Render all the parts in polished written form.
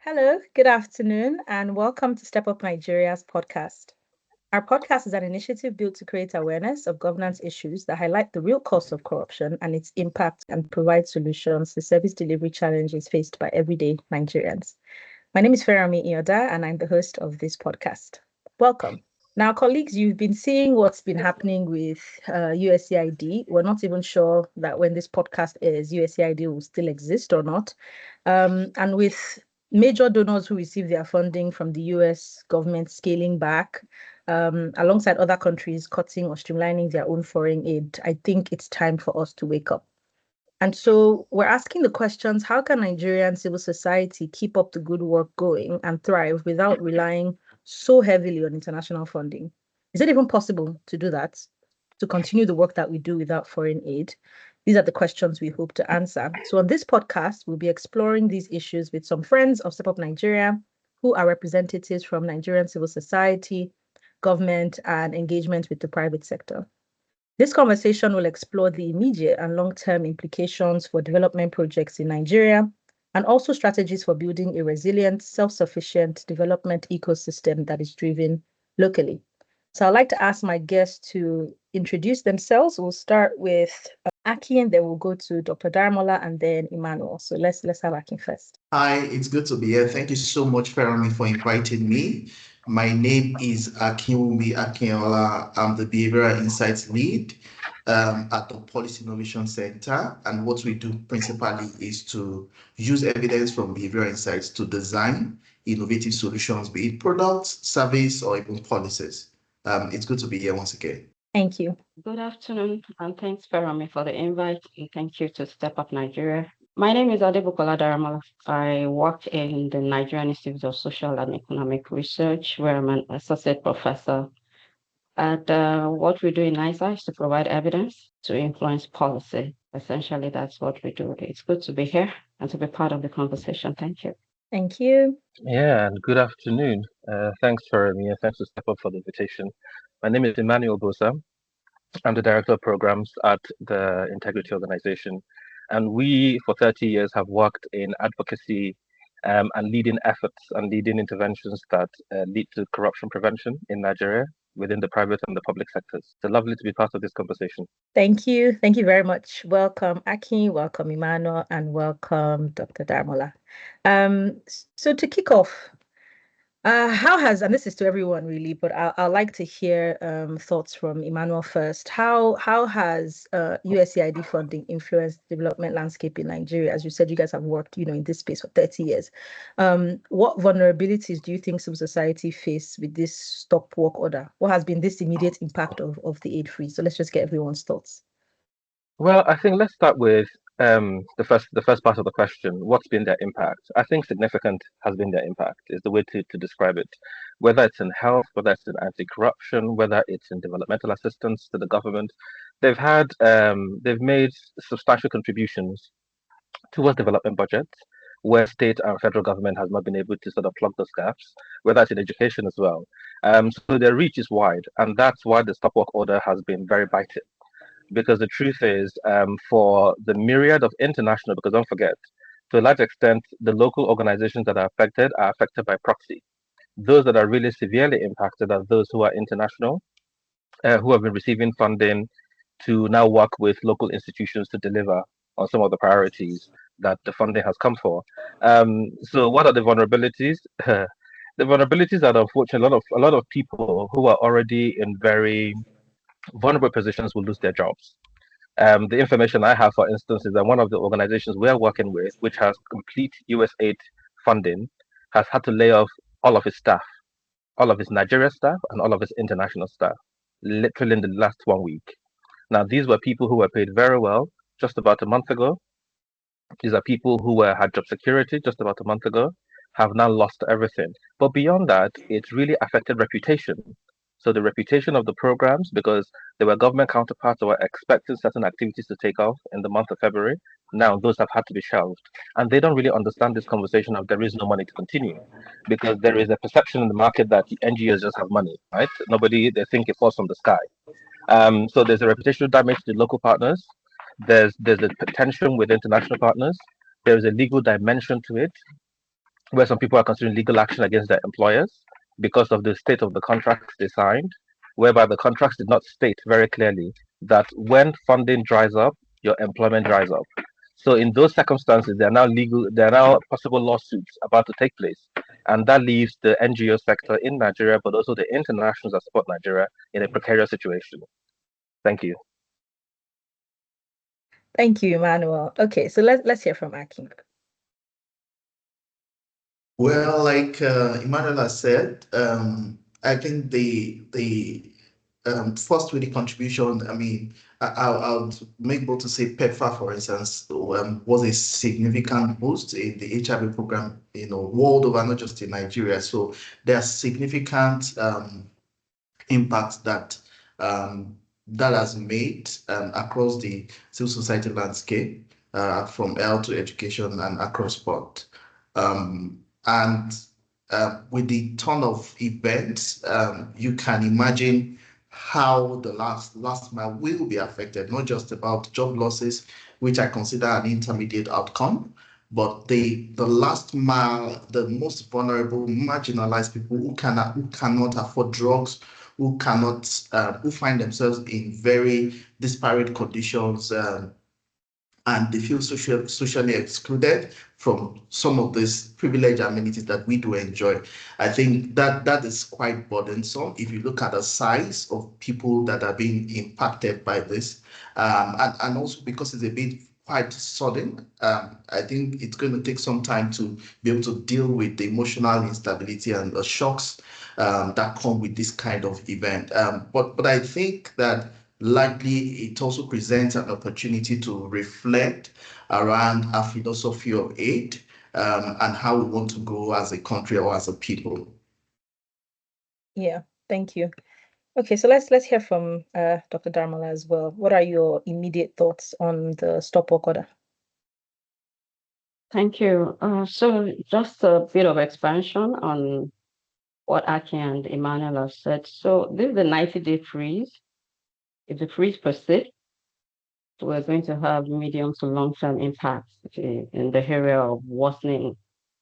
Hello, good afternoon, and welcome to Step Up Nigeria's podcast. Our podcast is an initiative built to create awareness of governance issues that highlight the real cost of corruption and its impact and provide solutions to service delivery challenges faced by everyday Nigerians. My name is Ferami Ioda, and I'm the host of this podcast. Welcome. Now, colleagues, you've been seeing what's been happening with USAID. We're not even sure that when this podcast airs, USAID will still exist or not. And with major donors who receive their funding from the US government scaling back, alongside other countries cutting or streamlining their own foreign aid, I think it's time for us to wake up. And so we're asking the questions, how can Nigerian civil society keep up the good work going and thrive without relying so heavily on international funding? Is it even possible to do that, to continue the work that we do without foreign aid? These are the questions we hope to answer. So on this podcast, we'll be exploring these issues with some friends of Step Up Nigeria, who are representatives from Nigerian civil society, government, and engagement with the private sector. This conversation will explore the immediate and long-term implications for development projects in Nigeria and also strategies for building a resilient, self-sufficient development ecosystem that is driven locally. So I'd like to ask my guests to introduce themselves. We'll start with Akin, then we'll go to Dr. Daramola and then Emmanuel. So let's have Akin first. Hi, it's good to be here. Thank you so much, Fermi, for inviting me. My name is Akinwunmi Akinola. I'm the Behavioral Insights Lead at the Policy Innovation Center. And what we do principally is to use evidence from behavioral insights to design innovative solutions, be it products, service, or even policies. It's good to be here once again. Thank you. Good afternoon, and thanks, Ferami, for the invite. And thank you to Step Up Nigeria. My name is Bukola Daramola. I work in the Nigerian Institute of Social and Economic Research, where I'm an associate professor. And what we do in NISA is to provide evidence to influence policy. Essentially, that's what we do. It's good to be here and to be part of the conversation. Thank you. Thank you. Yeah, and good afternoon. Thanks for me, and thanks to Step Up for the invitation. My name is Emmanuel Bosah. I'm the Director of Programs at the Integrity Organization. And we, for 30 years, have worked in advocacy and leading efforts and leading interventions that lead to corruption prevention in Nigeria within the private and the public sectors. So lovely to be part of this conversation. Thank you. Thank you very much. Welcome, Akin. Welcome, Emmanuel, and welcome, Dr. Darmola. So to kick off, how has, and this is to everyone really, but I'd like to hear thoughts from Emmanuel first. How has USAID funding influenced the development landscape in Nigeria? As you said, you guys have worked, in this space for 30 years. What vulnerabilities do you think civil society face with this stop work order? What has been this immediate impact of the aid freeze? So let's just get everyone's thoughts. Well, I think let's start with the first part of the question. What's been their impact? I think significant has been their impact, is the way to describe it. Whether it's in health, whether it's in anti-corruption, whether it's in developmental assistance to the government, they've made substantial contributions towards development budgets where state and federal government has not been able to sort of plug those gaps, whether it's in education as well. So their reach is wide, and that's why the stop work order has been very biting. Because the truth is, for the myriad of international, because don't forget, to a large extent, the local organizations that are affected by proxy. Those that are really severely impacted are those who are international, who have been receiving funding to now work with local institutions to deliver on some of the priorities that the funding has come for. So what are the vulnerabilities? The vulnerabilities are unfortunately a lot of people who are already in very vulnerable positions will lose their jobs. The information I have, for instance, is that one of the organizations we're working with, which has complete US aid funding, has had to lay off all of its staff, all of its Nigeria staff and all of its international staff, literally in the last 1 week. Now, these were people who were paid very well just about a month ago. These are people who had job security just about a month ago, have now lost everything. But beyond that, it's really affected reputation. So the reputation of the programs, because there were government counterparts that were expecting certain activities to take off in the month of February. Now those have had to be shelved. And they don't really understand this conversation of there is no money to continue, because there is a perception in the market that the NGOs just have money, right? They think it falls from the sky. So there's a reputational damage to local partners. There's a tension with international partners. There's a legal dimension to it. where some people are considering legal action against their employers because of the state of the contracts they signed, whereby the contracts did not state very clearly that when funding dries up, your employment dries up. So in those circumstances, there are now possible lawsuits about to take place. And that leaves the NGO sector in Nigeria, but also the internationals that support Nigeria in a precarious situation. Thank you. Thank you, Emmanuel. Okay, so let's hear from Akin. Well, like Emmanuel has said, I think the first with the contribution, I mean, I would make bold to say PEPFAR, for instance, was a significant boost in the HIV program, world over, not just in Nigeria. So there are significant impact that that has made across the civil society landscape, from health to education and across board. And with the ton of events, you can imagine how the last mile will be affected, not just about job losses, which I consider an intermediate outcome, but the last mile, the most vulnerable, marginalized people who cannot afford drugs, who find themselves in very disparate conditions, and they feel socially excluded from some of these privileged amenities that we do enjoy. I think that is quite burdensome if you look at the size of people that are being impacted by this, and also because it's a bit quite sudden. I think it's going to take some time to be able to deal with the emotional instability and the shocks that come with this kind of event. But I think that likely it also presents an opportunity to reflect around our philosophy of aid, and how we want to grow as a country or as a people. Yeah, thank you. Okay, so let's hear from Dr. Daramola as well. What are your immediate thoughts on the stop work order? Thank you. So just a bit of expansion on what Akin and Emmanuel have said. So this is a 90-day freeze. If the freeze persists, we're going to have medium to long-term impacts in the area of worsening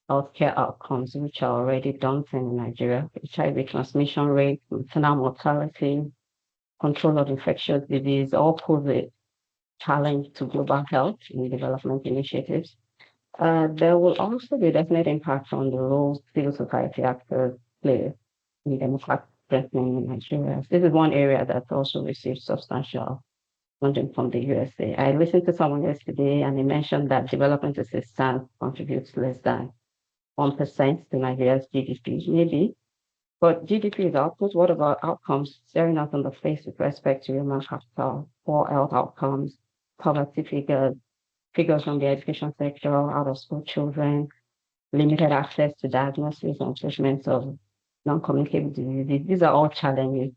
healthcare outcomes, which are already daunting in Nigeria. HIV transmission rate, maternal mortality, control of infectious disease, all pose a challenge to global health and development initiatives. There will also be definite impact on the roles civil society actors play in democratic strengthening in Nigeria. This is one area that also received substantial funding from the USA. I listened to someone yesterday and they mentioned that development assistance contributes less than 1% to Nigeria's GDP, maybe. But GDP is output. What about outcomes staring us on the face with respect to human capital, poor health outcomes, poverty figures from the education sector, out of school children, limited access to diagnosis and treatment of non-communicable diseases? These are all challenges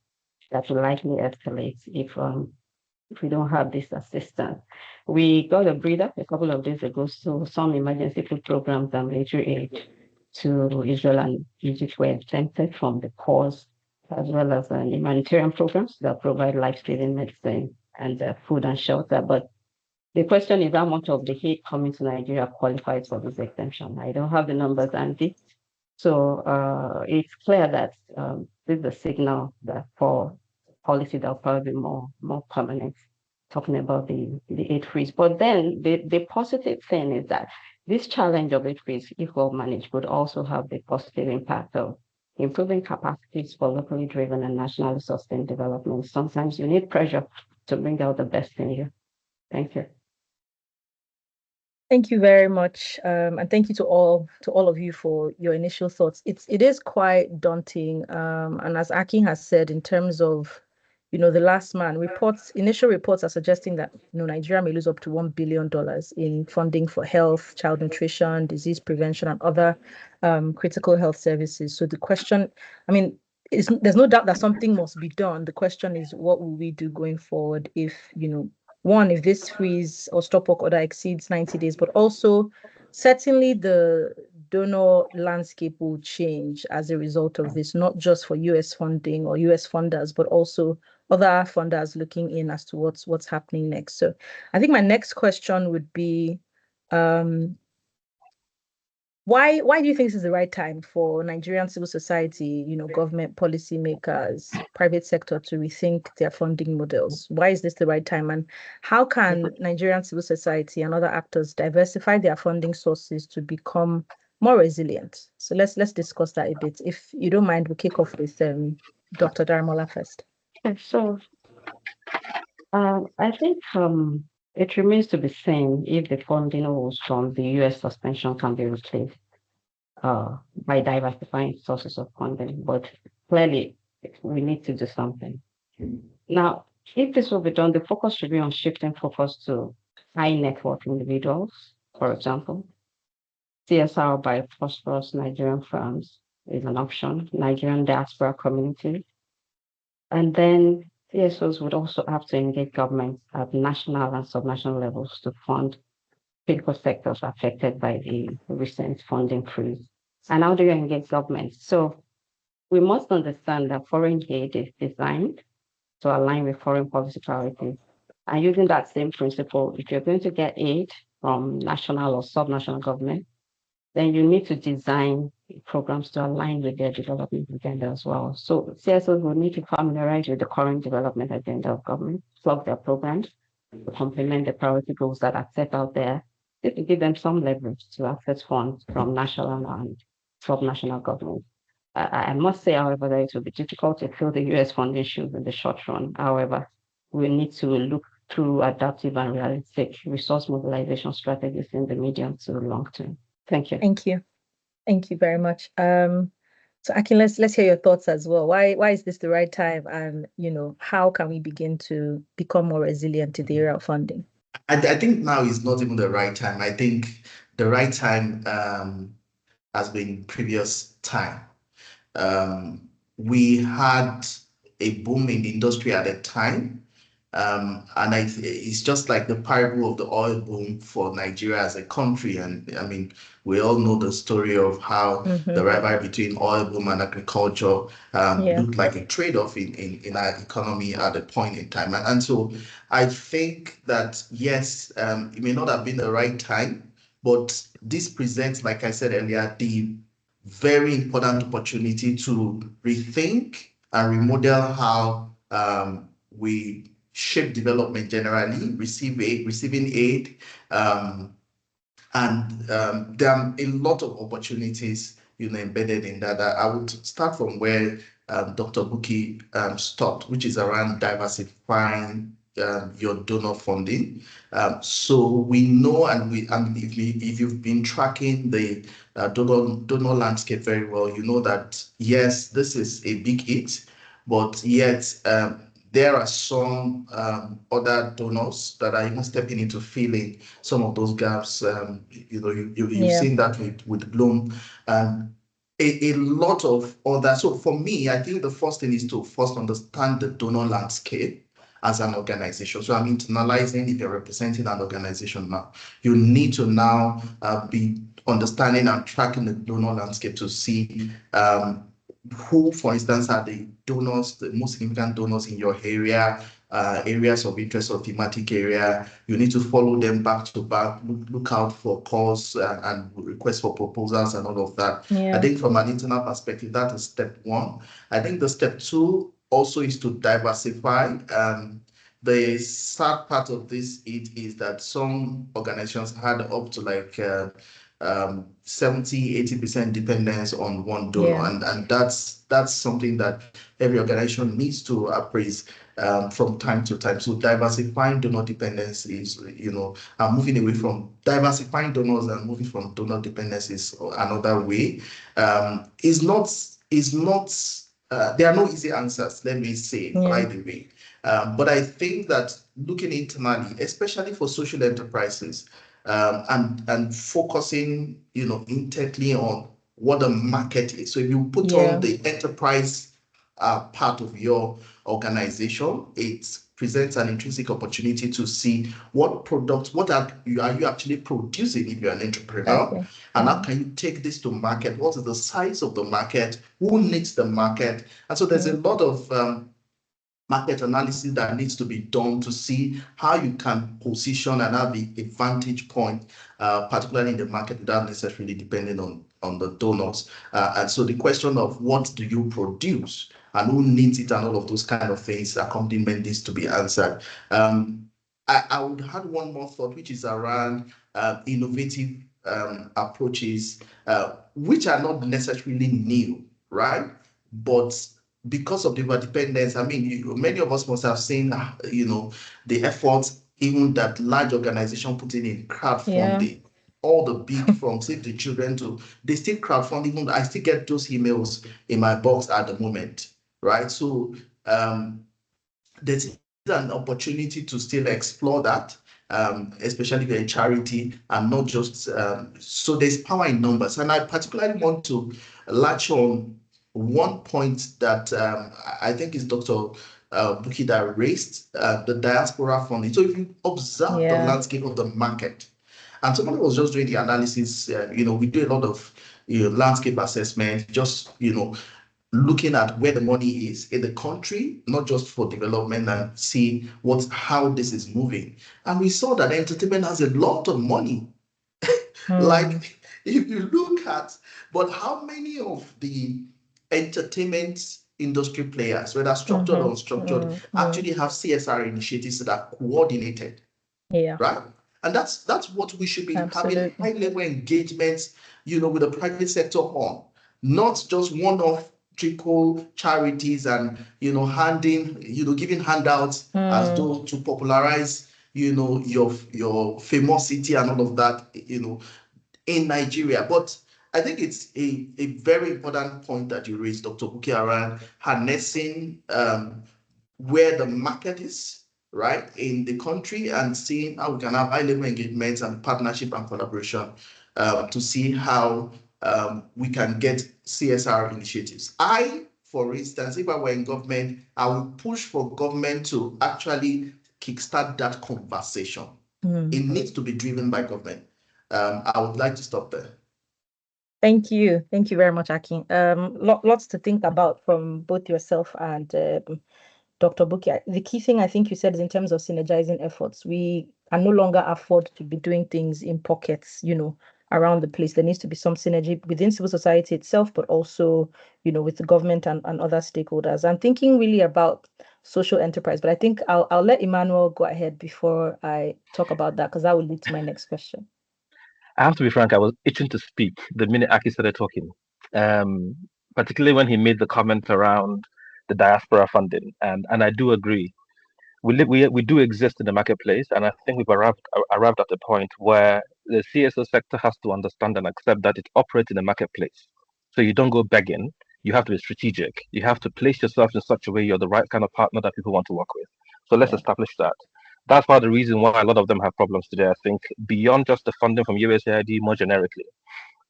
that will likely escalate if we don't have this assistance. We got a breather a couple of days ago, so some emergency food programs and military aid to Israel and Egypt were exempted from the pause, as well as humanitarian programs that provide life-saving medicine and food and shelter. But the question is how much of the aid coming to Nigeria qualifies for this exemption. I don't have the numbers handy. So it's clear that this is a signal that for policy that will probably be more permanent, talking about the aid freeze. But then the positive thing is that this challenge of aid freeze, if well managed, would also have the positive impact of improving capacities for locally driven and nationally sustained development. Sometimes you need pressure to bring out the best in you. Thank you. Thank you very much, and thank you to all of you for your initial thoughts. It is quite daunting, and as Akin has said, in terms of the last man initial reports are suggesting that Nigeria may lose up to $1 billion in funding for health, child nutrition, disease prevention, and other critical health services. So the question, I mean, there's no doubt that something must be done. The question is, what will we do going forward if one, if this freeze or stop work order exceeds 90 days, but also certainly the donor landscape will change as a result of this, not just for US funding or US funders, but also other funders looking in as to what's happening next. So I think my next question would be, Why do you think this is the right time for Nigerian civil society, government policymakers, private sector to rethink their funding models? Why is this the right time? And how can Nigerian civil society and other actors diversify their funding sources to become more resilient? So let's discuss that a bit. If you don't mind, we'll kick off with Dr. Daramola first. Okay, so I think it remains to be seen if the funding rules from the US suspension can be replaced by diversifying sources of funding. But clearly, we need to do something. Now, if this will be done, the focus should be on shifting focus to high net worth individuals, for example. CSR by prosperous Nigerian firms is an option, Nigerian diaspora community. And then CSOs would also have to engage governments at national and subnational levels to fund critical sectors affected by the recent funding freeze. And how do you engage governments? So we must understand that foreign aid is designed to align with foreign policy priorities. And using that same principle, if you're going to get aid from national or subnational government, then you need to design programs to align with their development agenda as well. So CSOs will need to familiarize with the current development agenda of government, plug their programs to complement the priority goals that are set out there, just to give them some leverage to access funds from national and subnational governments. I must say, however, that it will be difficult to fill the US funding shoes in the short run. However, we need to look through adaptive and realistic resource mobilization strategies in the medium to long term. Thank you. Thank you. Thank you very much. So Akin, let's hear your thoughts as well. Why is this the right time? And how can we begin to become more resilient in the area of funding? I think now is not even the right time. I think the right time has been previous time. We had a boom in the industry at the time. And it's just like the parable of the oil boom for Nigeria as a country. And I mean, we all know the story of how the rivalry between oil boom and agriculture looked like a trade-off in our economy at a point in time. And so I think that, yes, it may not have been the right time, but this presents, like I said earlier, the very important opportunity to rethink and remodel how we shape development generally, receiving aid, and there are a lot of opportunities embedded in that. I would start from where Dr. Buki stopped, which is around diversifying your donor funding. So we know, and if you've been tracking the donor landscape very well, you know that yes, this is a big hit, but yet there are some other donors that are even stepping into filling some of those gaps. You've seen that with Bloom. A lot of other. So for me, I think the first thing is to first understand the donor landscape as an organization. So I'm internalizing, if you're representing an organization now, you need to now be understanding and tracking the donor landscape to see who, for instance, are the donors, the most significant donors in your area, areas of interest or thematic area. You need to follow them back to back, look out for calls and requests for proposals and all of that. Yeah. I think from an internal perspective, that is step one. I think the step two also is to diversify. The sad part of this is that some organizations had up to like 70-80% dependence on one donor, and that's something that every organization needs to appraise from time to time. So diversifying donor dependence is, moving away from diversifying donors and moving from donor dependence is another way. Is not there are no easy answers, let me say, by the way. But I think that looking internally, especially for social enterprises, and focusing, intently on what the market is. So if you put on the enterprise part of your organization, it presents an intrinsic opportunity to see what products, what are you actually producing if you're an entrepreneur, and how can you take this to market? What is the size of the market? Who needs the market? And so there's a lot of market analysis that needs to be done to see how you can position and have a vantage point, particularly in the market, without necessarily depending on the donors. And so the question of what do you produce and who needs it and all of those kind of things, accompaniment needs to be answered. I would add one more thought, which is around innovative approaches, which are not necessarily new, right? But because of the interdependence, I mean, many of us must have seen, the efforts even that large organization putting in crowdfunding. All the big from Save the Children to they still crowdfund. Even I still get those emails in my box at the moment, right? So there's an opportunity to still explore that, especially if you're a charity and not just. So there's power in numbers, and I particularly want to latch on one point that I think is Dr. Buki that raised, the diaspora funding. So if you observe the landscape of the market, and somebody was just doing the analysis, we do a lot of landscape assessment, just looking at where the money is in the country, not just for development, and see how this is moving. And we saw that entertainment has a lot of money. Like if you look at, but how many of the entertainment industry players, whether structured or unstructured, actually have CSR initiatives that are coordinated? Yeah. Right? And that's what we should be having high-level engagements, with the private sector on, not just one-off trickle charities and giving handouts as though to popularize your famosity and all of that in Nigeria. But I think it's a very important point that you raised, Dr. Buki, around harnessing where the market is, right, in the country, and seeing how we can have high-level engagements and partnership and collaboration to see how we can get CSR initiatives. For instance, if I were in government, I would push for government to actually kickstart that conversation. It needs to be driven by government. I would like to stop there. Thank you. Thank you very much, Akin. Lots to think about from both yourself and Dr. Buki. The key thing I think you said is in terms of synergizing efforts. We can no longer afford to be doing things in pockets, around the place. There needs to be some synergy within civil society itself, but also, with the government and other stakeholders. I'm thinking really about social enterprise, but I think I'll let Emmanuel go ahead before I talk about that, because that will lead to my next question. I have to be frank, I was itching to speak the minute Aki started talking, particularly when he made the comment around the diaspora funding. And I do agree. We do exist in the marketplace, and I think we've arrived at a point where the CSO sector has to understand and accept that it operates in the marketplace. So you don't go begging. You have to be strategic. You have to place yourself in such a way you're the right kind of partner that people want to work with. So let's establish that. That's part of the reason why a lot of them have problems today, I think, beyond just the funding from USAID more generically.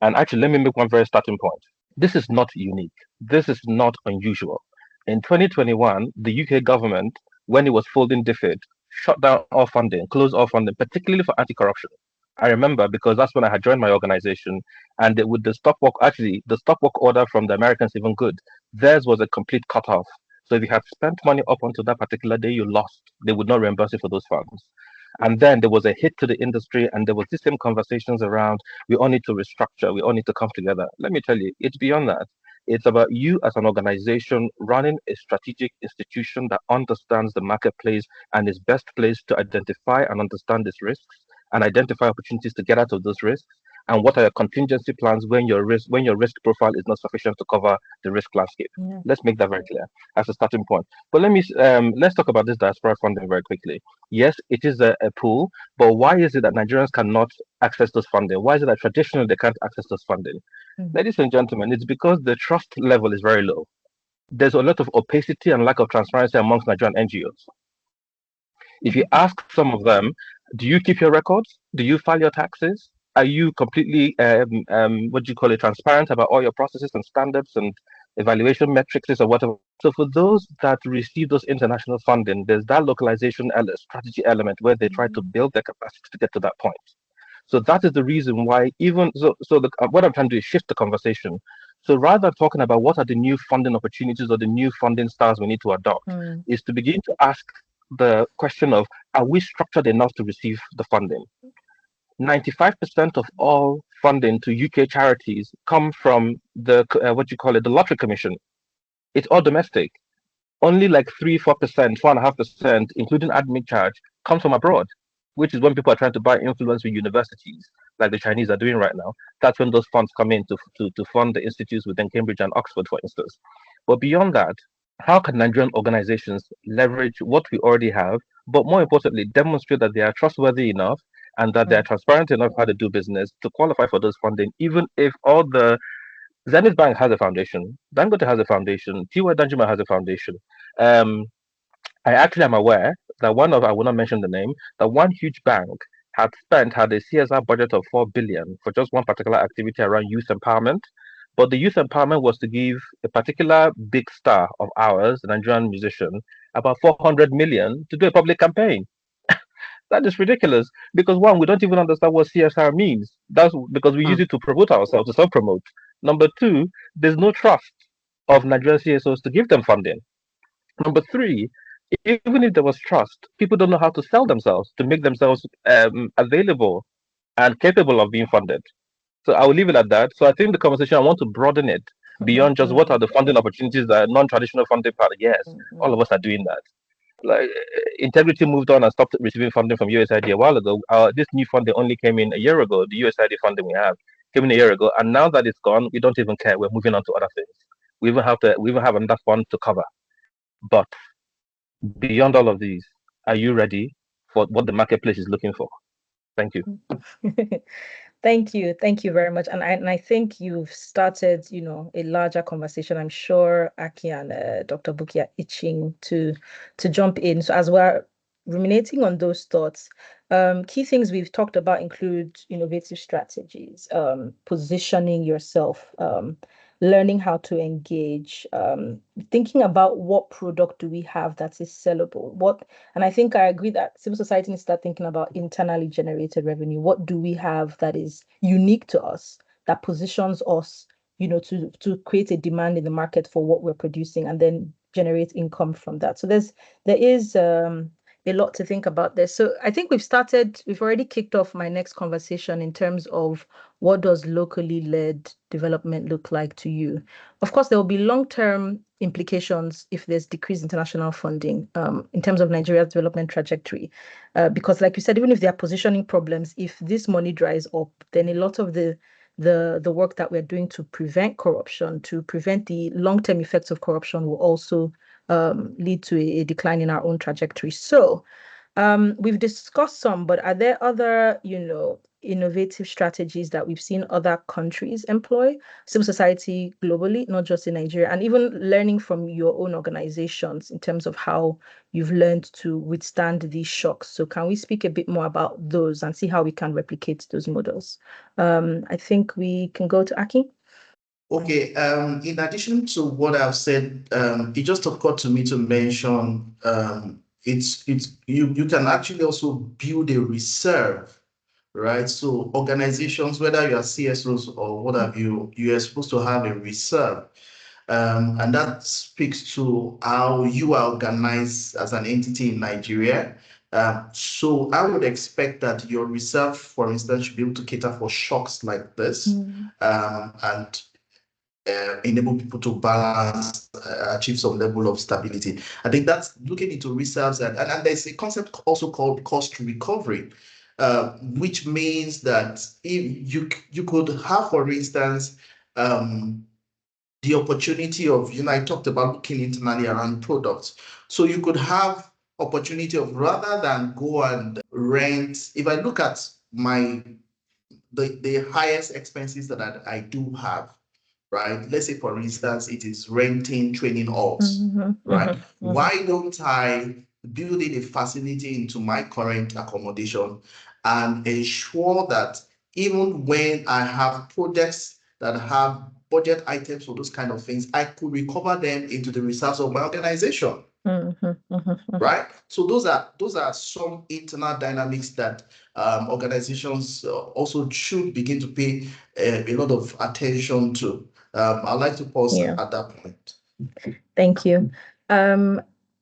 And actually, let me make one very starting point. This is not unique. This is not unusual. In 2021, the UK government, when it was folding DFID, shut down all funding, closed all funding, particularly for anti-corruption. I remember because that's when I had joined my organization, and with the stop work order from the Americans even good. Theirs was a complete cutoff. So if you had spent money up until that particular day, you lost. They would not reimburse you for those funds. And then there was a hit to the industry, and there was the same conversations around we all need to restructure, we all need to come together. Let me tell you, it's beyond that. It's about you as an organization running a strategic institution that understands the marketplace and is best placed to identify and understand these risks and identify opportunities to get out of those risks. And what are your contingency plans when your risk profile is not sufficient to cover the risk landscape? Yeah. Let's make that very clear as a starting point. But let's talk about this diaspora funding very quickly. Yes, it is a pool, but why is it that Nigerians cannot access those funding? Why is it that traditionally they can't access those funding? Ladies and gentlemen, it's because the trust level is very low. There's a lot of opacity and lack of transparency amongst Nigerian NGOs. If you ask some of them, do you keep your records? Do you file your taxes? Are you completely, transparent about all your processes and standards and evaluation metrics or whatever? So for those that receive those international funding, there's that localization strategy element where they try to build their capacity to get to that point. So that is the reason why what I'm trying to do is shift the conversation. So rather than talking about what are the new funding opportunities or the new funding styles we need to adopt, is to begin to ask the question of, are we structured enough to receive the funding? 95% of all funding to UK charities come from the what you call it, the lottery commission. It's all domestic. Only like 3, 4%, 4.5%, including admin charge, comes from abroad, which is when people are trying to buy influence with universities, like the Chinese are doing right now. That's when those funds come in to fund the institutes within Cambridge and Oxford, for instance. But beyond that, how can Nigerian organizations leverage what we already have, but more importantly, demonstrate that they are trustworthy enough and that they are transparent enough how to do business to qualify for those funding, even if all the Zenith Bank has a foundation, Dangote has a foundation, Tiwa Danjuma has a foundation. Um, I actually am aware that I will not mention the name, that one huge bank had a CSR budget of 4 billion for just one particular activity around youth empowerment. But the youth empowerment was to give a particular big star of ours, a Nigerian musician, about 400 million to do a public campaign. That is ridiculous because one, we don't even understand what CSR means. That's because we use it to promote ourselves, to self promote. Number two, there's no trust of Nigerian CSOs to give them funding. Number three, even if there was trust, people don't know how to sell themselves to make themselves available and capable of being funded. So I will leave it at that. So I think the conversation, I want to broaden it beyond just what are the funding opportunities that non-traditional funding part. Yes, all of us are doing that. Like Integrity moved on and stopped receiving funding from USAID a while ago. This new funding only came in a year ago. The USAID funding we have came in a year ago, and now that it's gone, we don't even care. We're moving on to other things. We even have another fund to cover. But beyond all of these, are you ready for what the marketplace is looking for? Thank you. Thank you. Thank you very much. And I think you've started, a larger conversation. I'm sure Aki and Dr. Buki are itching to jump in. So as we're ruminating on those thoughts, key things we've talked about include innovative strategies, positioning yourself, learning how to engage, thinking about what product do we have that is sellable. And I think I agree that civil society needs to start thinking about internally generated revenue. What do we have that is unique to us, that positions us, to create a demand in the market for what we're producing and then generate income from that. So there is a lot to think about there. So I think we've already kicked off my next conversation in terms of what does locally led development look like to you? Of course, there will be long-term implications if there's decreased international funding in terms of Nigeria's development trajectory. Because like you said, even if there are positioning problems, if this money dries up, then a lot of the work that we're doing to prevent corruption, to prevent the long-term effects of corruption will also lead to a decline in our own trajectory. So we've discussed some, but are there other, innovative strategies that we've seen other countries employ, civil society globally, not just in Nigeria, and even learning from your own organizations in terms of how you've learned to withstand these shocks? So can we speak a bit more about those and see how we can replicate those models? I think we can go to Aki. Okay, in addition to what I've said, it just occurred to me to mention you can actually also build a reserve, right? So organizations, whether you are CSOs or what have you, you are supposed to have a reserve. And that speaks to how you are organized as an entity in Nigeria. So I would expect that your reserve, for instance, should be able to cater for shocks like this, and enable people to balance, achieve some level of stability. I think that's looking into reserves, and there's a concept also called cost recovery, which means that if you could have, for instance, the opportunity of, I talked about looking internally around products. So you could have opportunity of, rather than go and rent, if I look at the highest expenses that I do have, right? Let's say, for instance, it is renting training halls, right? Why don't I build in a facility into my current accommodation and ensure that even when I have projects that have budget items for those kind of things, I could recover them into the reserves of my organization. Right? So those are some internal dynamics that organizations also should begin to pay a lot of attention to. I'd like to pause Yeah. at that point. Thank you.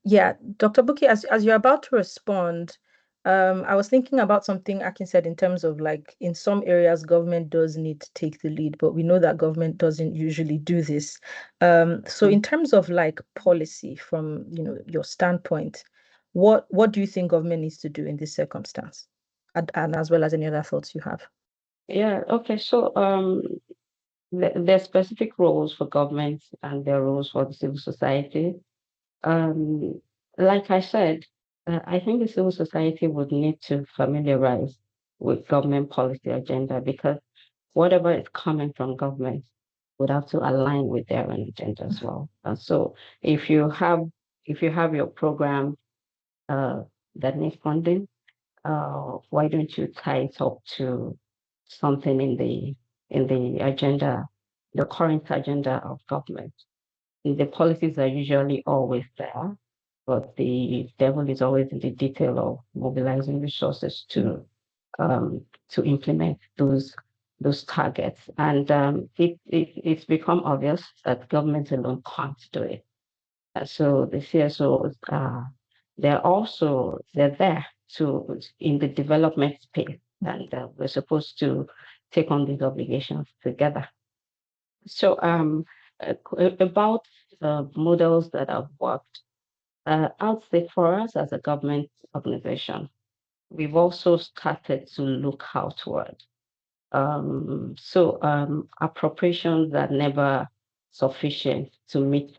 Yeah, Dr. Buki, as you're about to respond, I was thinking about something Akin said in terms of like in some areas government does need to take the lead, but we know that government doesn't usually do this. So in terms of like policy from your standpoint, what do you think government needs to do in this circumstance? And as well as any other thoughts you have. Yeah, okay. So there are specific roles for government and there are roles for the civil society. Um, like I said, I think the civil society would need to familiarize with government policy agenda because whatever is coming from government would have to align with their own agenda as well. And so if you have your program uh, that needs funding, why don't you tie it up to something in the agenda, the current agenda of government? The policies are usually always there, but the devil is always in the detail of mobilizing resources to implement those targets. And it's become obvious that government alone can't do it. So the CSOs they're there to in the development space, and we're supposed to take on these obligations together. So about models that have worked, I'd say for us as a government organization, we've also started to look outward. Appropriations are never sufficient to meet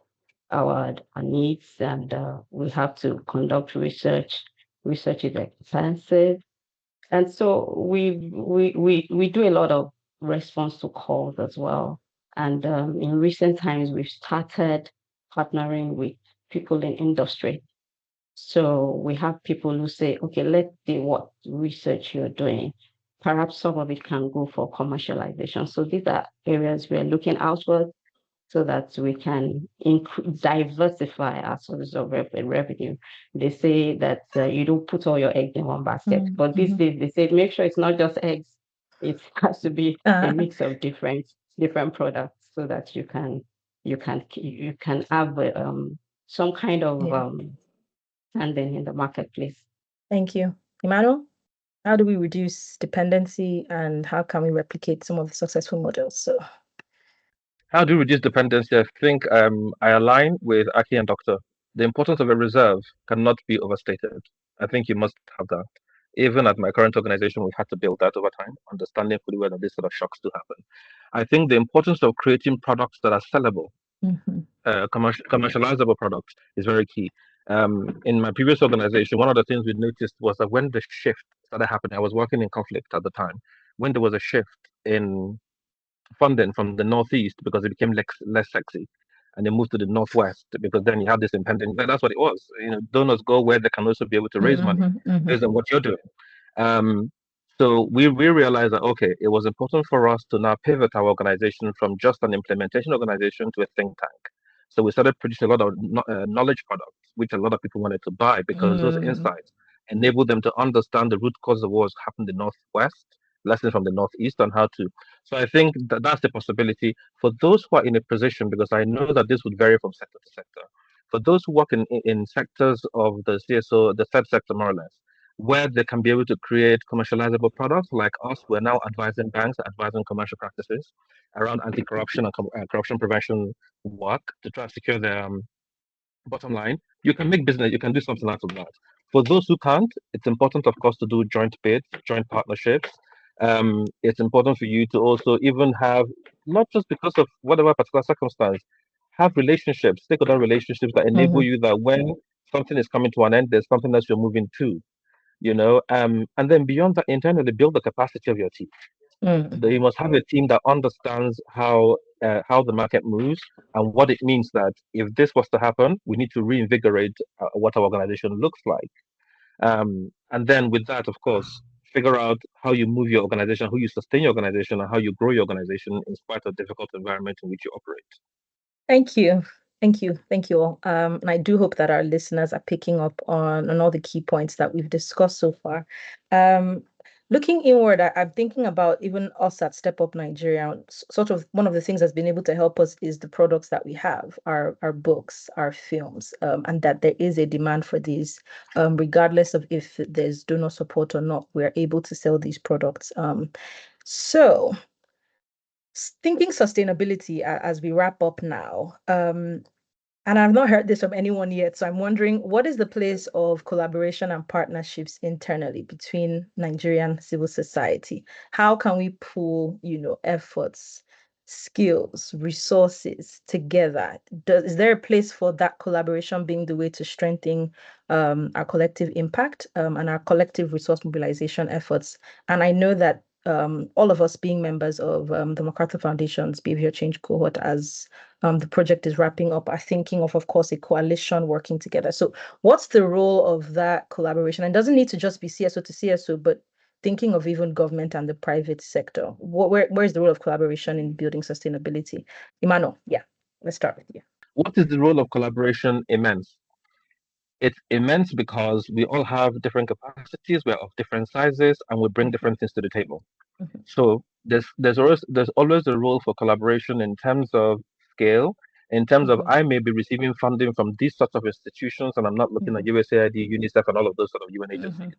our needs, and we have to conduct research. Research is expensive, and so we do a lot of response to calls as well. And in recent times, we've started partnering with people in industry. So we have people who say, okay, let's see what research you're doing. Perhaps some of it can go for commercialization. So these are areas we're looking outward so that we can diversify our sources of revenue. They say that you don't put all your eggs in one basket, but these days they say make sure it's not just eggs. It has to be a mix of different products so that you can have some kind of standing in the marketplace. Thank you. Emmanuel, how do we reduce dependency and how can we replicate some of the successful models? So How do you reduce dependency? I think I align with Aki and Doctor. The importance of a reserve cannot be overstated. I think you must have that. Even at my current organization, we've had to build that over time, understanding fully well that this sort of shocks do happen. I think the importance of creating products that are sellable, commercializable products is very key. In my previous organization, one of the things we noticed was that when the shift started happening, I was working in conflict at the time. When there was a shift in funding from the northeast because it became less sexy, and they moved to the northwest because then you have this impending. That's what it was. Donors go where they can also be able to raise money based on what you're doing. Um, so we realized that okay, it was important for us to now pivot our organization from just an implementation organization to a think tank. So we started producing a lot of knowledge products, which a lot of people wanted to buy because those insights enabled them to understand the root cause of what was happening in the northwest, lessons from the northeast on how to. So I think that's the possibility for those who are in a position, because I know that this would vary from sector to sector. For those who work in sectors of the CSO, the third sector more or less, where they can be able to create commercializable products like us, we're now advising banks, advising commercial practices around anti-corruption and corruption prevention work to try to secure their bottom line. You can make business, you can do something out of that. For those who can't, it's important, of course, to do joint bids, joint partnerships. It's important for you to also even have, not just because of whatever particular circumstance, have relationships, stakeholder relationships that enable you that when something is coming to an end, there's something else you're moving to, and then beyond that, internally build the capacity of your team. You must have a team that understands how the market moves and what it means that if this was to happen, we need to reinvigorate what our organization looks like. And then with that, of course, figure out how you move your organization, how you sustain your organization, and how you grow your organization in spite of difficult environment in which you operate. Thank you. Thank you. Thank you all. And I do hope that our listeners are picking up on all the key points that we've discussed so far. Looking inward, I'm thinking about even us at Step Up Nigeria. Sort of one of the things that's been able to help us is the products that we have, our books, our films, and that there is a demand for these, regardless of if there's donor support or not. We're able to sell these products. So thinking sustainability as we wrap up now, and I've not heard this from anyone yet. So I'm wondering, what is the place of collaboration and partnerships internally between Nigerian civil society? How can we pool, efforts, skills, resources together? Is there a place for that collaboration being the way to strengthen our collective impact and our collective resource mobilization efforts? And I know that all of us being members of the MacArthur Foundation's Behavior Change cohort, as the project is wrapping up, are thinking of course, a coalition working together. So what's the role of that collaboration? And it doesn't need to just be CSO to CSO, but thinking of even government and the private sector. Where's the role of collaboration in building sustainability? Emmanuel, yeah, let's start with you. What is the role of collaboration? Immense. It's immense because we all have different capacities, we're of different sizes, and we bring different things to the table. Mhm. So there's always a role for collaboration in terms of scale, in terms of I may be receiving funding from these sorts of institutions, and I'm not looking at USAID, UNICEF, and all of those sort of UN agencies.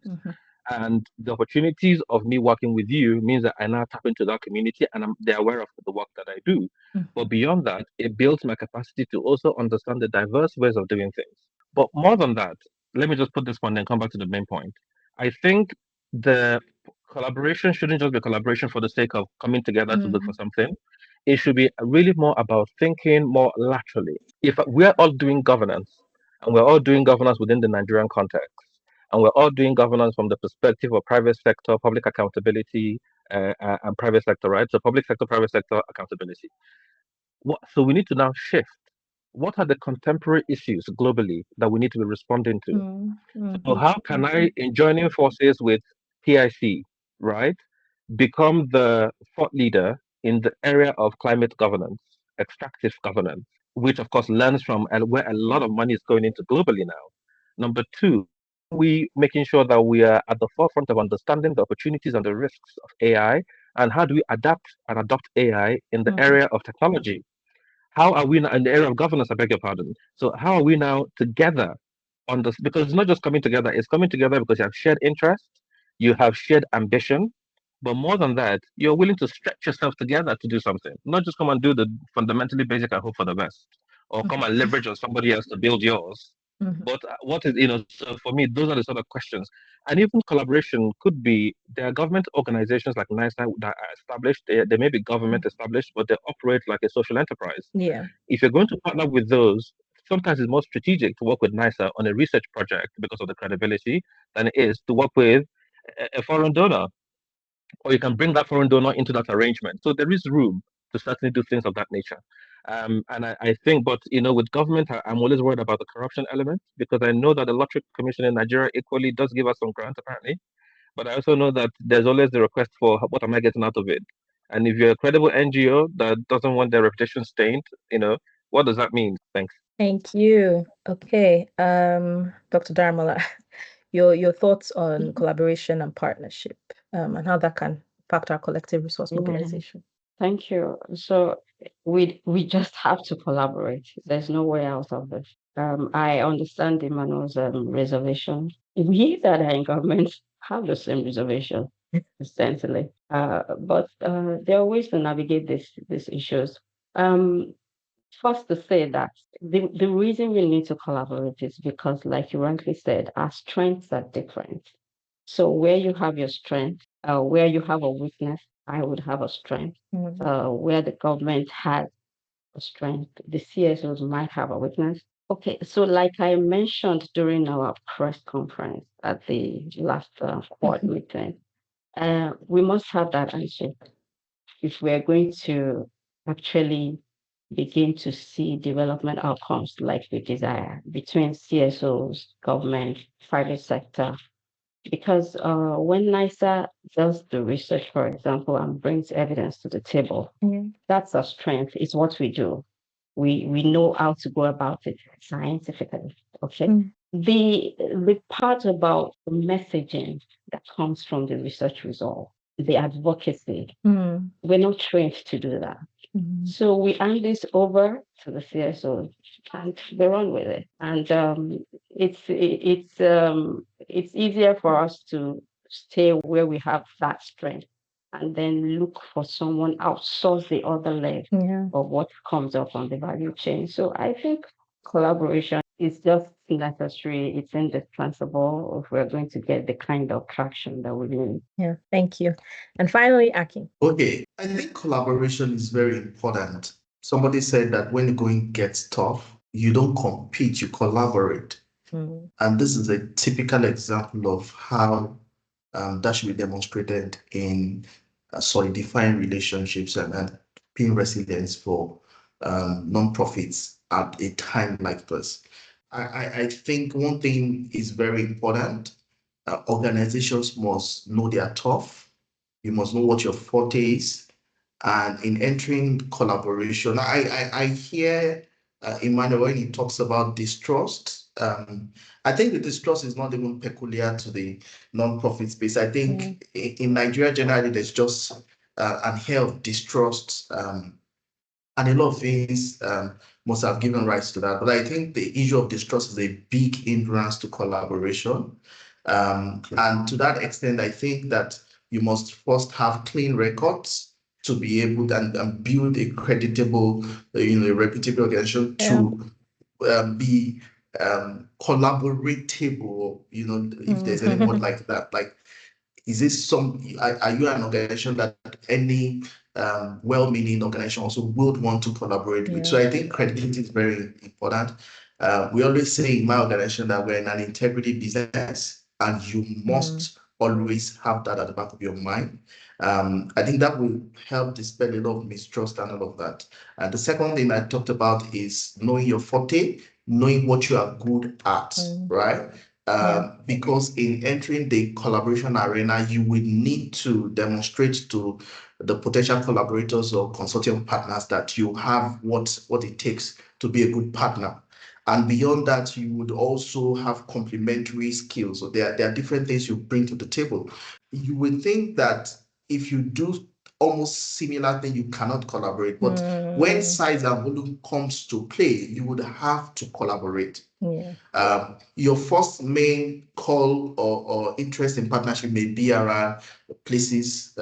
And the opportunities of me working with you means that I now tap into that community and they're aware of the work that I do. But beyond that, it builds my capacity to also understand the diverse ways of doing things. But more than that, let me just put this one and come back to the main point. I think the collaboration shouldn't just be collaboration for the sake of coming together to look for something. It should be really more about thinking more laterally. If we're all doing governance, and we're all doing governance within the Nigerian context, and we're all doing governance from the perspective of private sector, public accountability, and private sector, right? So public sector, private sector accountability. So we need to now shift. What are the contemporary issues globally that we need to be responding to? So how can I, in joining forces with PIC, right, become the thought leader in the area of climate governance, extractive governance, which of course learns from where a lot of money is going into globally now. Number two, how are we making sure that we are at the forefront of understanding the opportunities and the risks of AI, and how do we adapt and adopt AI in the area of technology? How are we now in the area of governance? I beg your pardon. So how are we now together on this? Because it's not just coming together; it's coming together because you have shared interest, you have shared ambition, but more than that, you're willing to stretch yourself together to do something. Not just come and do the fundamentally basic and hope for the best, or come and leverage on somebody else to build yours. But what is, so for me, those are the sort of questions. And even collaboration could be, there are government organizations like NICE that are established. They may be government established, but they operate like a social enterprise. Yeah. If you're going to partner with those, sometimes it's more strategic to work with NICE on a research project because of the credibility than it is to work with a foreign donor, or you can bring that foreign donor into that arrangement. So there is room to certainly do things of that nature. And I think, but with government, I'm always worried about the corruption element because I know that the Lottery Commission in Nigeria equally does give us some grants apparently, but I also know that there's always the request for what am I getting out of it. And if you're a credible NGO that doesn't want their reputation stained, what does that mean? Thanks. Thank you. Okay, Dr. Daramola, your thoughts on collaboration and partnership, and how that can impact our collective resource mobilization. Thank you. So we just have to collaborate. There's no way out of this. I understand Emmanuel's reservation. We that are in government have the same reservation, essentially. But there are ways to navigate these issues. First to say that the reason we need to collaborate is because, like you rightly said, our strengths are different. So where you have your strength, where you have a weakness, I would have a strength. Where the government has a strength, the CSOs might have a weakness. Okay, so like I mentioned during our press conference at the last quad meeting, we must have that handshake if we're going to actually begin to see development outcomes like we desire between CSOs, government, private sector. Because when NISA does the research, for example, and brings evidence to the table, that's our strength. It's what we do. We know how to go about it scientifically. Okay. The part about the messaging that comes from the research result, the advocacy, we're not trained to do that. So we hand this over to the CSO and they run with it. And it's easier for us to stay where we have that strength and then look for someone, outsource the other leg of what comes up on the value chain. So I think collaboration is just necessary. It's indispensable if we're going to get the kind of traction that we need. Yeah, thank you. And finally, Akin. Okay, I think collaboration is very important. Somebody said that when the going gets tough, you don't compete, you collaborate. And this is a typical example of how that should be demonstrated in solidifying relationships and being resilient for non-profits at a time like this. I think one thing is very important. Organizations must know they are tough. You must know what your forte is. And in entering collaboration, I hear Emmanuel when he talks about distrust. I think the distrust is not even peculiar to the non-profit space. I think in Nigeria generally there's just an air of distrust, and a lot of things must have given rise to that. But I think the issue of distrust is a big hindrance to collaboration. And to that extent, I think that you must first have clean records to be able to and build a creditable, a reputable organization to be collaboratable. If there's any word like that, like, is this are you an organization that any well-meaning organization also would want to collaborate with? So I think credibility is very important. We always say in my organization that we're in an integrity business, and you must always have that at the back of your mind. I think that will help dispel a lot of mistrust and all of that. And the second thing I talked about is knowing your forte, knowing what you are good at, right? Because in entering the collaboration arena, you will need to demonstrate to the potential collaborators or consortium partners that you have what it takes to be a good partner. And beyond that, you would also have complementary skills. So there are different things you bring to the table. You would think that if you do almost similar thing, you cannot collaborate. But when size and volume comes to play, you would have to collaborate. Your first main call or interest in partnership may be around places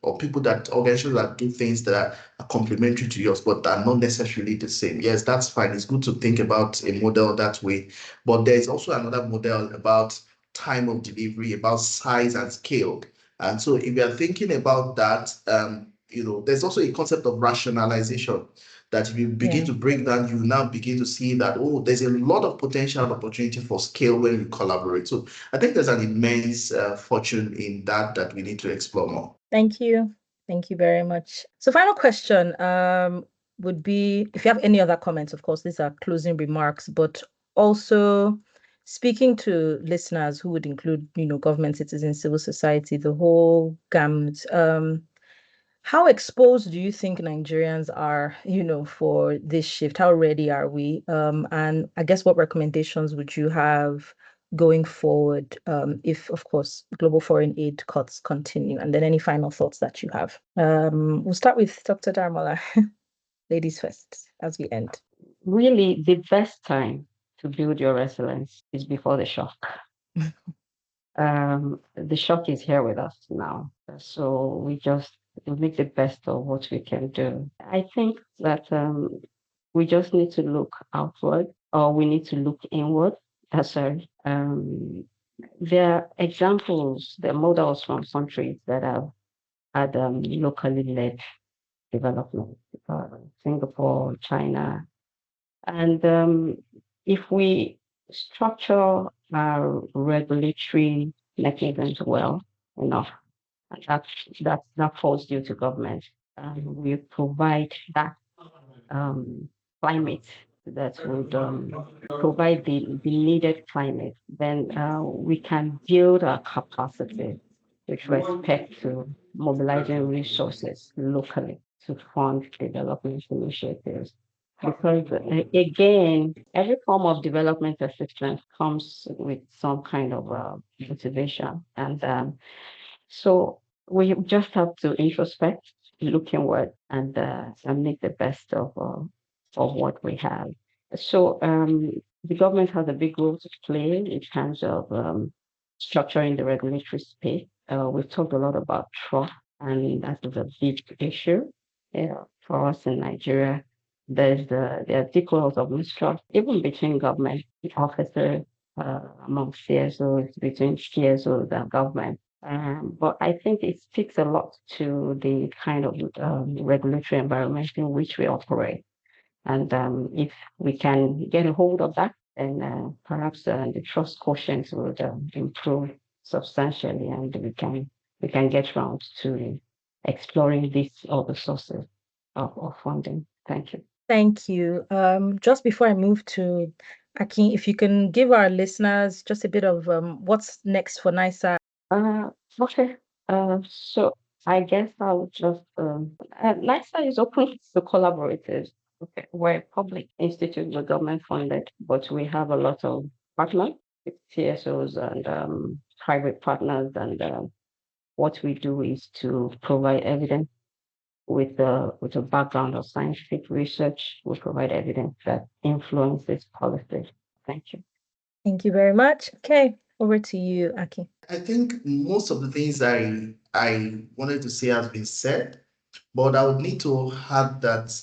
or organizations that do things that are complementary to yours, but are not necessarily the same. Yes, that's fine. It's good to think about a model that way. But there's also another model about time of delivery, about size and scale. And so if you're thinking about that, there's also a concept of rationalization that if you begin to break down, you now begin to see that, there's a lot of potential opportunity for scale when we collaborate. So I think there's an immense fortune in that we need to explore more. Thank you. Thank you very much. So final question would be, if you have any other comments, of course, these are closing remarks, but also speaking to listeners who would include, government, citizens, civil society, the whole gamut. How exposed do you think Nigerians are, for this shift? How ready are we? And I guess what recommendations would you have going forward if, of course, global foreign aid cuts continue? And then any final thoughts that you have? We'll start with Dr. Daramola. Ladies first, as we end. Really, the best time to build your resilience is before the shock. The shock is here with us now. So we make the best of what we can do. I think that we just need to look outward, or we need to look inward. Sorry. There are examples, there are models from countries that have had locally led development, Singapore, China. And if we structure our regulatory mechanisms well enough, and that falls due to government, we provide that climate that would provide the needed climate, then we can build our capacity with respect to mobilizing resources locally to fund development initiatives. because again, every form of development assistance comes with some kind of motivation, and so we just have to introspect, look inward, and make the best of what we have. So the government has a big role to play in terms of structuring the regulatory space. We've talked a lot about trust, and that is a big issue for us in Nigeria. There are deep levels of mistrust, even between government officers, among CSOs, between CSOs and government. But I think it speaks a lot to the kind of regulatory environment in which we operate. And if we can get a hold of that, then perhaps the trust quotient would improve substantially, and we can get round to exploring these other sources of funding. Thank you. Thank you. Just before I move to Akin, if you can give our listeners just a bit of what's next for NISA. Okay. So I guess I'll just NISA is open to collaborators. Okay, we're a public institute, we're government funded, but we have a lot of partners, with TSOs and private partners, and what we do is to provide evidence with a background of scientific research. We provide evidence that influences policy. Thank you. Thank you very much. Okay, over to you, Akin. I think most of the things I wanted to say has been said, but I would need to add that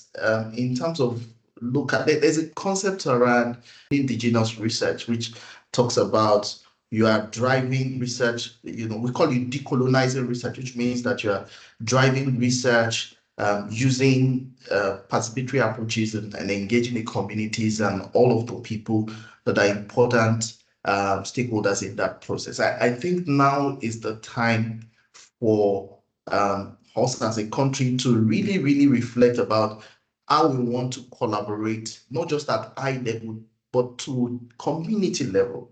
in terms of there's a concept around indigenous research which talks about you are driving research. We call it decolonizing research, which means that you are driving research using participatory approaches and engaging the communities and all of the people that are important stakeholders in that process. I think now is the time for us as a country to really, really reflect about how we want to collaborate, not just at high level, but to community level.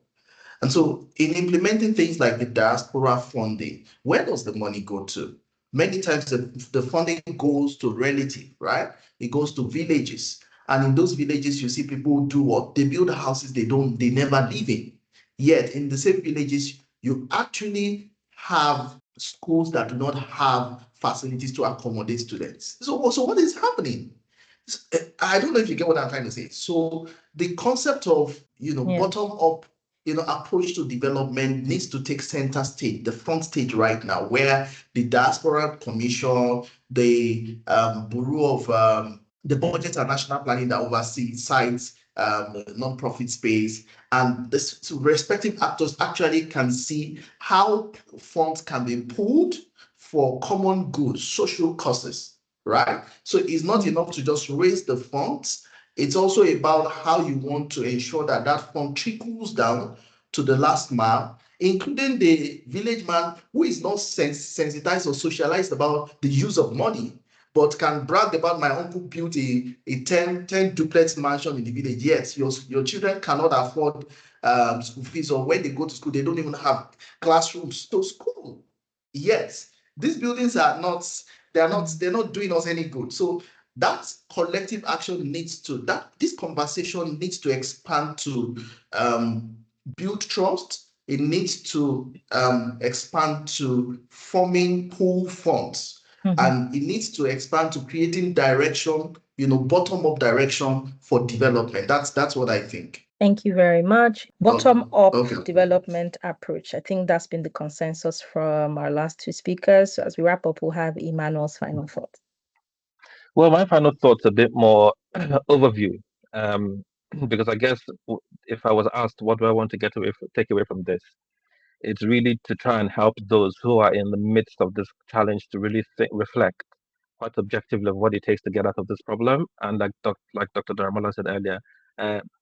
And so in implementing things like the diaspora funding, where does the money go to? Many times the funding goes to relative, right? It goes to villages. And in those villages, you see people do what? They build houses they never live in. Yet in the same villages, you actually have schools that do not have facilities to accommodate students. So what is happening? I don't know if you get what I'm trying to say. So the concept of bottom up approach to development needs to take center stage, the front stage right now, where the Diaspora Commission, the Bureau of the Budget and National Planning that oversees sites, non-profit space, and the respective actors actually can see how funds can be pooled for common goods, social causes, right? So it's not enough to just raise the funds. It's also about how you want to ensure that that fund trickles down to the last mile, including the village man who is not sensitized or socialized about the use of money, but can brag about my uncle built a 10 duplex mansion in the village. Yes, your children cannot afford school fees, or when they go to school, they don't even have classrooms to school. Yes, these buildings are not, they're not doing us any good. So that collective action this conversation needs to expand to build trust. It needs to expand to forming pool funds. And it needs to expand to creating direction, bottom-up direction for development. That's what I think. Thank you very much. Bottom-up development approach. I think that's been the consensus from our last two speakers. So as we wrap up, we'll have Emmanuel's final thoughts. Well, my final thoughts a bit more overview, because I guess if I was asked what do I want to take away from this, it's really to try and help those who are in the midst of this challenge to really reflect quite objectively of what it takes to get out of this problem. And like Dr. Daramola said earlier,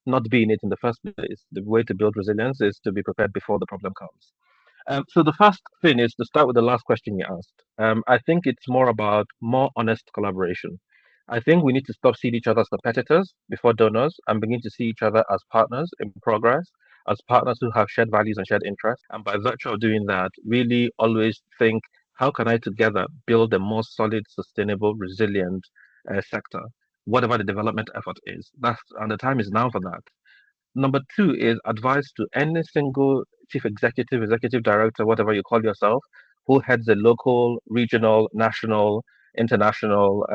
not being it in the first place. The way to build resilience is to be prepared before the problem comes. So the first thing is to start with the last question you asked. I think it's more about more honest collaboration. I think we need to stop seeing each other as competitors before donors and begin to see each other as partners in progress, as partners who have shared values and shared interests. And by virtue of doing that, really always think, how can I together build a more solid, sustainable, resilient sector? whatever the development effort is. And the time is now for that. Number two is advice to any single chief executive, executive director, whatever you call yourself, who heads a local, regional, national, international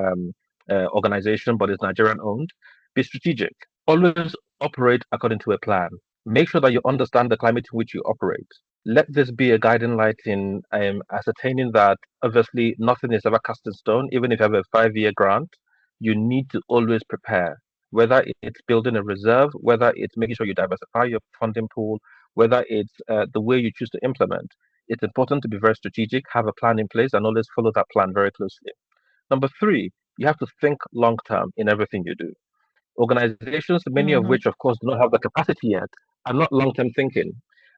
organization, but is Nigerian owned. Be strategic. Always operate according to a plan. Make sure that you understand the climate in which you operate. Let this be a guiding light in ascertaining that obviously nothing is ever cast in stone, even if you have a 5-year grant. You need to always prepare, whether it's building a reserve, whether it's making sure you diversify your funding pool, whether it's the way you choose to implement. It's important to be very strategic, have a plan in place, and always follow that plan very closely. Number three, you have to think long term in everything you do. Organizations, many of which, of course, do not have the capacity yet, are not long term thinking.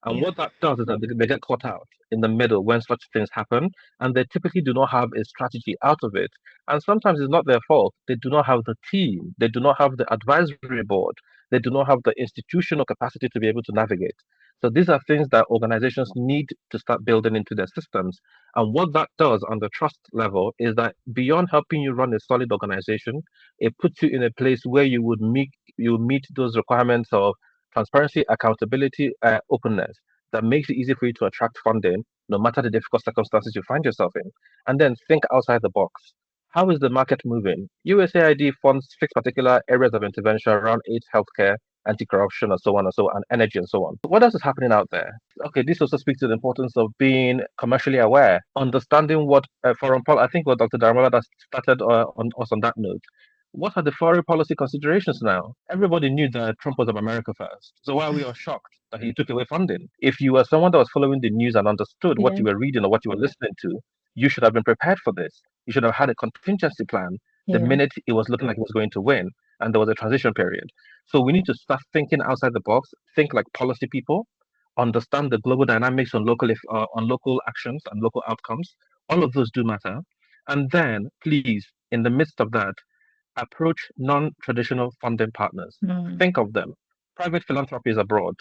And Yeah. what that does is that they get caught out in the middle when such things happen, and they typically do not have a strategy out of it. And sometimes it's not their fault. They do not have the team, they do not have the advisory board, they do not have the institutional capacity to be able to navigate. So these are things that organizations need to start building into their systems. And what that does on the trust level is that beyond helping you run a solid organization, it puts you in a place where you meet those requirements of transparency, accountability, openness. That makes it easy for you to attract funding, no matter the difficult circumstances you find yourself in. And then think outside the box. How is the market moving? USAID funds 6 particular areas of intervention around AIDS, healthcare, anti-corruption, and so on and so on, and energy and so on. What else is happening out there? Okay, this also speaks to the importance of being commercially aware, understanding what foreign policy. I think what Dr. Daramola that started on us on that note. What are the foreign policy considerations now? Everybody knew that Trump was of America first. So why are we all shocked that he took away funding? If you were someone that was following the news and understood what Yeah. you were reading or what you were listening to, you should have been prepared for this. You should have had a contingency plan the Yeah. minute it was looking like he was going to win and there was a transition period. So we need to start thinking outside the box, think like policy people, understand the global dynamics on local actions and local outcomes. All of those do matter. And then, please, in the midst of that, approach non-traditional funding partners. Mm. Think of them. Private philanthropies abroad,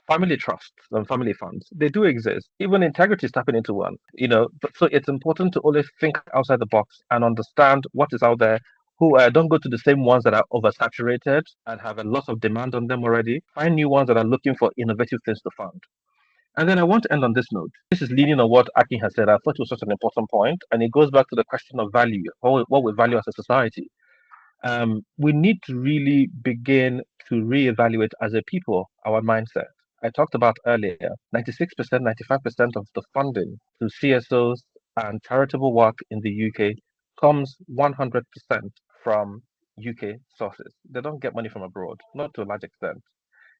family trusts and family funds, they do exist. Even integrity is tapping into one. But so it's important to always think outside the box and understand what is out there. Who don't go to the same ones that are oversaturated and have a lot of demand on them already. Find new ones that are looking for innovative things to fund. And then I want to end on this note. This is leading on what Akin has said. I thought it was such an important point, and it goes back to the question of value, what we value as a society. We need to really begin to reevaluate as a people our mindset. I talked about earlier 96%, 95% of the funding to CSOs and charitable work in the UK comes 100% from UK sources. They don't get money from abroad, not to a large extent.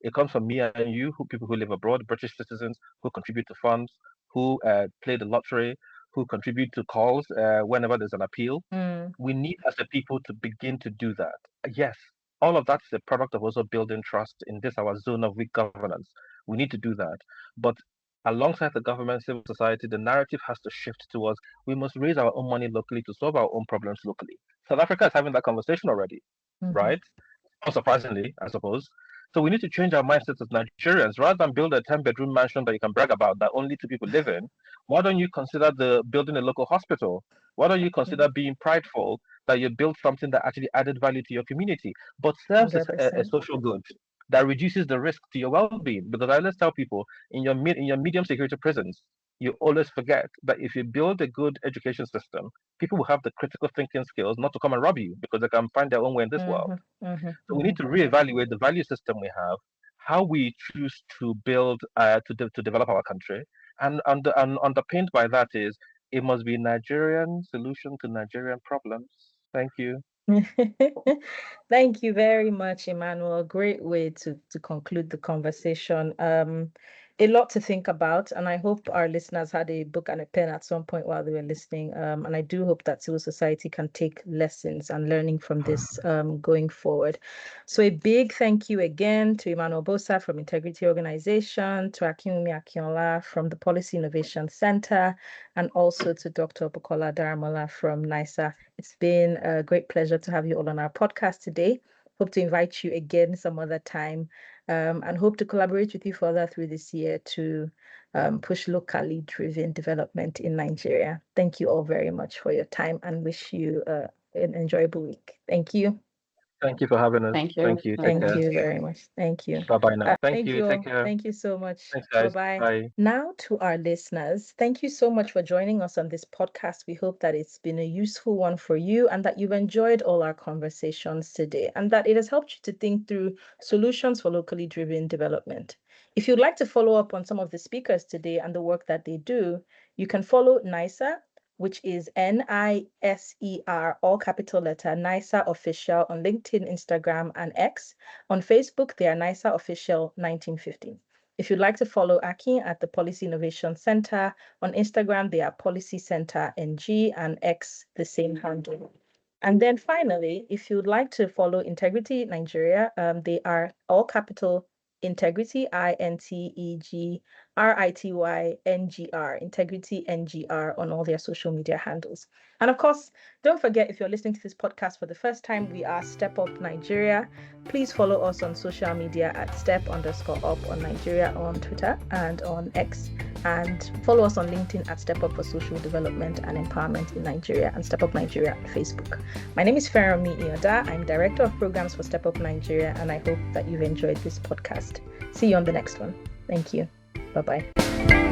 It comes from me and you, people who live abroad, British citizens who contribute to funds, who play the lottery, who contribute to calls whenever there's an appeal. Mm. We need as a people to begin to do that. Yes, all of that's a product of also building trust in this our zone of weak governance. We need to do that. But alongside the government, civil society, the narrative has to shift towards we must raise our own money locally to solve our own problems locally. South Africa is having that conversation already, Mhm. right? Unsurprisingly, I suppose. So we need to change our mindsets as Nigerians. Rather than build a 10-bedroom mansion that you can brag about that only 2 people live in, why don't you consider the building a local hospital? Why don't you consider being prideful that you built something that actually added value to your community, but serves as a 100%. social good that reduces the risk to your well-being? Because I always tell people in your medium security prisons, you always forget that if you build a good education system, people will have the critical thinking skills not to come and rob you because they can find their own way in this world. Mhm. Mhm. So we need to reevaluate the value system we have, how we choose to build to develop our country, and underpinned by that is it must be Nigerian solution to Nigerian problems. Thank you. Thank you very much, Emmanuel. Great way to conclude the conversation. A lot to think about, and I hope our listeners had a book and a pen at some point while they were listening. And I do hope that civil society can take lessons and learning from this going forward. So a big thank you again to Emmanuel Bosah from Integrity Organization, to Akinwunmi Akinola from the Policy Innovation Center, and also to Dr. Bukola Daramola from NISA. It's been a great pleasure to have you all on our podcast today. Hope to invite you again some other time, and hope to collaborate with you further through this year to push locally driven development in Nigeria. Thank you all very much for your time and wish you an enjoyable week. Thank you. Thank you for having us. Thank you. Thank you. Take Thank care. you very much. Thank you. Bye-bye now. Thank Thank you. you Take all. care. Thank you so much. Thanks, guys. Bye-bye. Bye. Now to our listeners, thank you so much for joining us on this podcast. We hope that it's been a useful one for you and that you've enjoyed all our conversations today and that it has helped you to think through solutions for locally driven development. If you'd like to follow up on some of the speakers today and the work that they do, you can follow NISER, which is NISER, all capital letter, NISER Official on LinkedIn, Instagram, and X. On Facebook, they are NISER Official 1915. If you'd like to follow Akin at the Policy Innovation Center, on Instagram, they are Policy Center NG, and X, the same handle. And then finally, if you'd like to follow Integrity Nigeria, they are all capital Integrity, INTEGRITYNGR, Integrity NGR on all their social media handles. And of course, don't forget, if you're listening to this podcast for the first time, we are Step Up Nigeria. Please follow us on social media at step_up on Nigeria on Twitter and on X. And follow us on LinkedIn at Step Up for Social Development and Empowerment in Nigeria and Step Up Nigeria on Facebook. My name is Feranmi Ioda. I'm Director of Programs for Step Up Nigeria, and I hope that you've enjoyed this podcast. See you on the next one. Thank you. Bye-bye.